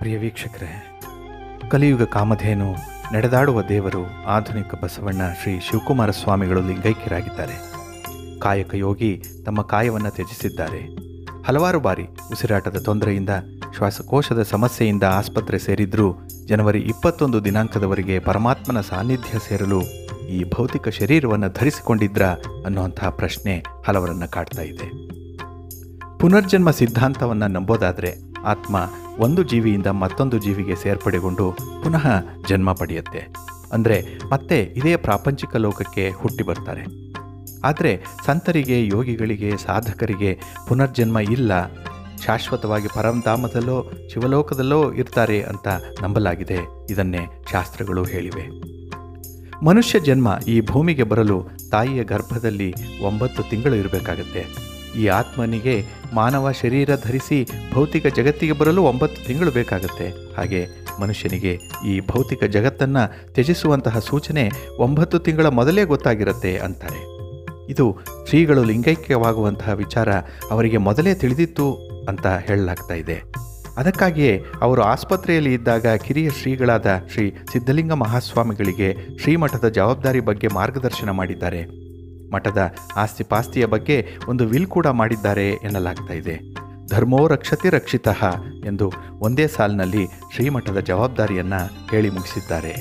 ಪ್ರಿಯ ವೀಕ್ಷಕರೇ, ಕಲಿಯುಗ ಕಾಮಧೇನು, ನಡೆದಾಡುವ ದೇವರು, ಆಧುನಿಕ ಬಸವಣ್ಣ ಶ್ರೀ ಶಿವಕುಮಾರ ಸ್ವಾಮಿಗಳು ಲಿಂಗೈಕ್ಯರಾಗಿದ್ದಾರೆ. ಕಾಯಕ ಯೋಗಿ ತಮ್ಮ ಕಾಯವನ್ನು ತ್ಯಜಿಸಿದ್ದಾರೆ. ಹಲವಾರು ಬಾರಿ ಉಸಿರಾಟದ ತೊಂದರೆಯಿಂದ, ಶ್ವಾಸಕೋಶದ ಸಮಸ್ಯೆಯಿಂದ ಆಸ್ಪತ್ರೆ ಸೇರಿದ್ರೂ ಜನವರಿ 21 ದಿನಾಂಕದವರೆಗೆ ಪರಮಾತ್ಮನ ಸಾನ್ನಿಧ್ಯ ಸೇರಲು ಈ ಭೌತಿಕ ಶರೀರವನ್ನು ಧರಿಸಿಕೊಂಡಿದ್ರ ಅನ್ನುವಂತಹ ಪ್ರಶ್ನೆ ಹಲವರನ್ನು ಕಾಡ್ತಾ ಇದೆ. ಪುನರ್ಜನ್ಮ ಸಿದ್ಧಾಂತವನ್ನು ನಂಬೋದಾದರೆ ಆತ್ಮ ಒಂದು ಜೀವಿಯಿಂದ ಮತ್ತೊಂದು ಜೀವಿಗೆ ಸೇರ್ಪಡೆಗೊಂಡು ಪುನಃ ಜನ್ಮ ಪಡೆಯುತ್ತೆ. ಅಂದರೆ ಮತ್ತೆ ಇದೇ ಪ್ರಾಪಂಚಿಕ ಲೋಕಕ್ಕೆ ಹುಟ್ಟಿ ಬರ್ತಾರೆ. ಆದರೆ ಸಂತರಿಗೆ, ಯೋಗಿಗಳಿಗೆ, ಸಾಧಕರಿಗೆ ಪುನರ್ಜನ್ಮ ಇಲ್ಲ, ಶಾಶ್ವತವಾಗಿ ಪರಮಧಾಮದಲ್ಲೋ ಶಿವಲೋಕದಲ್ಲೋ ಇರ್ತಾರೆ ಅಂತ ನಂಬಲಾಗಿದೆ. ಇದನ್ನೇ ಶಾಸ್ತ್ರಗಳು ಹೇಳಿವೆ. ಮನುಷ್ಯ ಜನ್ಮ ಈ ಭೂಮಿಗೆ ಬರಲು ತಾಯಿಯ ಗರ್ಭದಲ್ಲಿ 9 ತಿಂಗಳು ಇರಬೇಕಾಗತ್ತೆ. ಈ ಆತ್ಮನಿಗೆ ಮಾನವ ಶರೀರ ಧರಿಸಿ ಭೌತಿಕ ಜಗತ್ತಿಗೆ ಬರಲು 9 ತಿಂಗಳು ಬೇಕಾಗುತ್ತೆ. ಹಾಗೆ ಮನುಷ್ಯನಿಗೆ ಈ ಭೌತಿಕ ಜಗತ್ತನ್ನು ತ್ಯಜಿಸುವಂತಹ ಸೂಚನೆ 9 ತಿಂಗಳ ಮೊದಲೇ ಗೊತ್ತಾಗಿರುತ್ತೆ ಅಂತಾರೆ. ಇದು ಶ್ರೀಗಳು ಲಿಂಗೈಕ್ಯವಾಗುವಂತಹ ವಿಚಾರ ಅವರಿಗೆ ಮೊದಲೇ ತಿಳಿದಿತ್ತು ಅಂತ ಹೇಳಲಾಗ್ತಾ ಇದೆ. ಅದಕ್ಕಾಗಿಯೇ ಅವರು ಆಸ್ಪತ್ರೆಯಲ್ಲಿ ಇದ್ದಾಗ ಕಿರಿಯ ಶ್ರೀಗಳಾದ ಶ್ರೀ ಸಿದ್ಧಲಿಂಗ ಮಹಾಸ್ವಾಮಿಗಳಿಗೆ ಶ್ರೀಮಠದ ಜವಾಬ್ದಾರಿ ಬಗ್ಗೆ ಮಾರ್ಗದರ್ಶನ ಮಾಡಿದ್ದಾರೆ. ಮಠದ ಆಸ್ತಿಪಾಸ್ತಿಯ ಬಗ್ಗೆ ಒಂದು ವಿಲ್ ಕೂಡ ಮಾಡಿದ್ದಾರೆ ಎನ್ನಲಾಗ್ತಾ ಇದೆ. ಧರ್ಮೋ ರಕ್ಷತಿ ರಕ್ಷಿತಃ ಎಂದು ಒಂದೇ ಸಾಲಿನಲ್ಲಿ ಶ್ರೀಮಠದ ಜವಾಬ್ದಾರಿಯನ್ನು ಹೇಳಿ ಮುಗಿಸಿದ್ದಾರೆ.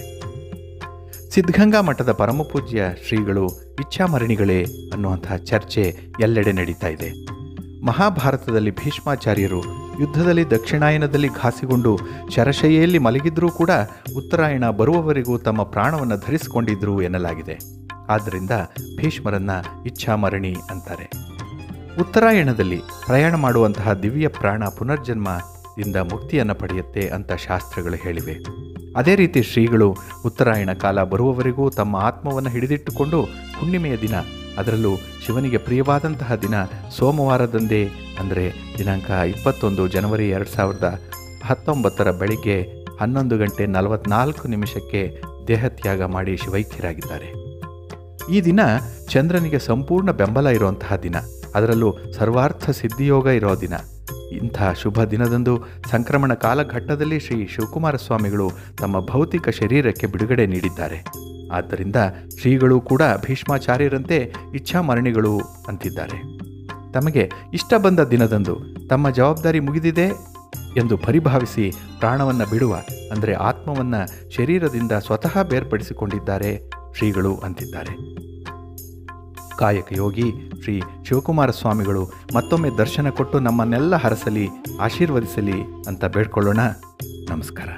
ಸಿದ್ಧಗಂಗಾ ಮಠದ ಪರಮಪೂಜ್ಯ ಶ್ರೀಗಳು ಇಚ್ಛಾಮರಣಿಗಳೇ ಅನ್ನುವಂತಹ ಚರ್ಚೆ ಎಲ್ಲೆಡೆ ನಡೀತಾ ಇದೆ. ಮಹಾಭಾರತದಲ್ಲಿ ಭೀಷ್ಮಾಚಾರ್ಯರು ಯುದ್ಧದಲ್ಲಿ ದಕ್ಷಿಣಾಯನದಲ್ಲಿ ಘಾಸಿಗೊಂಡು ಶರಶೈಯಲ್ಲಿ ಮಲಗಿದ್ರೂ ಕೂಡ ಉತ್ತರಾಯಣ ಬರುವವರೆಗೂ ತಮ್ಮ ಪ್ರಾಣವನ್ನು ಧರಿಸಿಕೊಂಡಿದ್ರು ಎನ್ನಲಾಗಿದೆ. ಆದ್ದರಿಂದ ಭೀಷ್ಮರನ್ನ ಇಚ್ಛಾಮರಣಿ ಅಂತಾರೆ. ಉತ್ತರಾಯಣದಲ್ಲಿ ಪ್ರಯಾಣ ಮಾಡುವಂತಹ ದಿವ್ಯ ಪ್ರಾಣ ಪುನರ್ಜನ್ಮದಿಂದ ಮುಕ್ತಿಯನ್ನು ಪಡೆಯುತ್ತೆ ಅಂತ ಶಾಸ್ತ್ರಗಳು ಹೇಳಿವೆ. ಅದೇ ರೀತಿ ಶ್ರೀಗಳು ಉತ್ತರಾಯಣ ಕಾಲ ಬರುವವರೆಗೂ ತಮ್ಮ ಆತ್ಮವನ್ನು ಹಿಡಿದಿಟ್ಟುಕೊಂಡು ಹುಣ್ಣಿಮೆಯ ದಿನ, ಅದರಲ್ಲೂ ಶಿವನಿಗೆ ಪ್ರಿಯವಾದಂತಹ ದಿನ ಸೋಮವಾರದಂದೇ, ಅಂದರೆ ದಿನಾಂಕ 21 ಜನವರಿ 2019 ಬೆಳಿಗ್ಗೆ 11:44 ದೇಹತ್ಯಾಗ ಮಾಡಿ ಶಿವೈಕ್ಯರಾಗಿದ್ದಾರೆ. ಈ ದಿನ ಚಂದ್ರನಿಗೆ ಸಂಪೂರ್ಣ ಬೆಂಬಲ ಇರುವಂತಹ ದಿನ, ಅದರಲ್ಲೂ ಸರ್ವಾರ್ಥ ಸಿದ್ಧಿಯೋಗ ಇರೋ ದಿನ. ಇಂಥ ಶುಭ ದಿನದಂದು ಸಂಕ್ರಮಣ ಕಾಲಘಟ್ಟದಲ್ಲಿ ಶ್ರೀ ಶಿವಕುಮಾರ ಸ್ವಾಮಿಗಳು ತಮ್ಮ ಭೌತಿಕ ಶರೀರಕ್ಕೆ ಬಿಡುಗಡೆ ನೀಡಿದ್ದಾರೆ. ಆದ್ದರಿಂದ ಶ್ರೀಗಳು ಕೂಡ ಭೀಷ್ಮಾಚಾರ್ಯರಂತೆ ಇಚ್ಛಾಮರಣಿಗಳು ಅಂತಿದ್ದಾರೆ. ತಮಗೆ ಇಷ್ಟ ಬಂದ ದಿನದಂದು ತಮ್ಮ ಜವಾಬ್ದಾರಿ ಮುಗಿದಿದೆ ಎಂದು ಪರಿಭಾವಿಸಿ ಪ್ರಾಣವನ್ನು ಬಿಡುವ, ಅಂದರೆ ಆತ್ಮವನ್ನು ಶರೀರದಿಂದ ಸ್ವತಃ ಬೇರ್ಪಡಿಸಿಕೊಂಡಿದ್ದಾರೆ ಶ್ರೀಗಳು ಅಂತಿದ್ದಾರೆ. ಕಾಯಕ ಯೋಗಿ ಶ್ರೀ ಶಿವಕುಮಾರ ಸ್ವಾಮಿಗಳು ಮತ್ತೊಮ್ಮೆ ದರ್ಶನ ಕೊಟ್ಟು ನಮ್ಮನ್ನೆಲ್ಲ ಹರಸಲಿ, ಆಶೀರ್ವದಿಸಲಿ ಅಂತ ಬೇಡ್ಕೊಳ್ಳೋಣ. ನಮಸ್ಕಾರ.